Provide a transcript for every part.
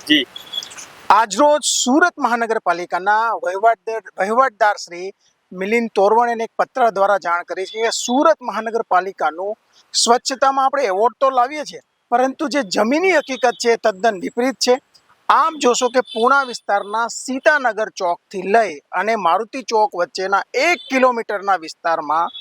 જી આજરોજ સુરત મહાનગરપાલિકાના વહીવટદાર શ્રી મિલિંદ તોરવણેને એક પત્ર દ્વારા જાણ કરી છે કે સુરત મહાનગરપાલિકાનું સ્વચ્છતામાં આપણે એવોર્ડ તો લાવીએ છીએ, પરંતુ જે જમીની હકીકત છે એ તદ્દન વિપરીત છે. આમ જોશો કે પૂણા વિસ્તારના સીતાનગર ચોકથી લઈ અને મારુતિ ચોક વચ્ચેના 1 કિલોમીટરના વિસ્તારમાં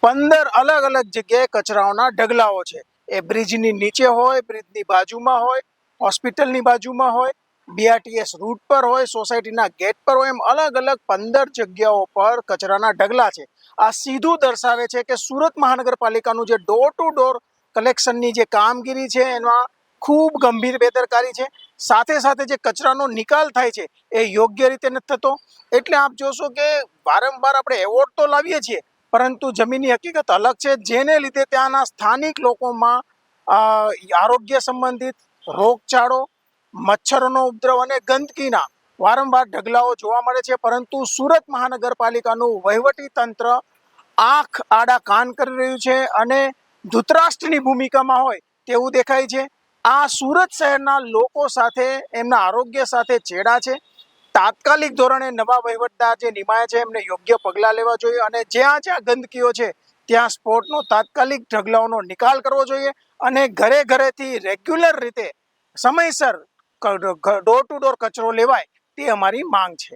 15 અલગ અલગ જગ્યાએ કચરાઓના ઢગલાઓ છે. એ બ્રિજની નીચે હોય, બ્રિજની બાજુમાં હોય, હોસ્પિટલની બાજુમાં હોય, BRTS રૂટ પર હોય, સોસાયટીના ગેટ પર હોય, એમ અલગ અલગ 15 જગ્યાઓ પર કચરાના ઢગલા છે. આ સીધું દર્શાવે છે કે સુરત મહાનગરપાલિકાનું જે ડોર ટુ ડોર કલેક્શનની જે કામગીરી છે એમાં ખૂબ ગંભીર બેદરકારી છે. સાથે સાથે જે કચરાનો નિકાલ થાય છે એ યોગ્ય રીતે નથી થતો. એટલે આપ જોશો કે વારંવાર આપણે એવોર્ડ તો લાવીએ છીએ, પરંતુ જમીનની હકીકત અલગ છે, જેને લીધે ત્યાંના સ્થાનિક લોકોમાં આરોગ્ય સંબંધિત રોગચાળો, મચ્છરોનો ઉપદ્રવ અને ગંદકીના વારંવાર ઢગલાઓ જોવા મળે છે. પરંતુ સુરત મહાનગરપાલિકાનું વહીવટી તંત્ર આંખ આડા કાન કરી રહ્યું છે અને ધૃતરાષ્ટ્રની ભૂમિકામાં હોય તેવું દેખાય છે. આ સુરત શહેરના લોકો સાથે, એમના આરોગ્ય સાથે ચેડા છે. તાત્કાલિક ધોરણે નવા વહીવટદાર જે નિમાયા છે એમને યોગ્ય પગલાં લેવા જોઈએ અને જ્યાં જ્યાં ગંદકીઓ છે ત્યાં સ્પોટનો તાત્કાલિક ઢગલાઓનો નિકાલ કરવો જોઈએ અને ઘરે ઘરેથી રેગ્યુલર રીતે સમયસર ડોર ટુ ડોર કચરો લેવાય તે અમારી માંગ છે.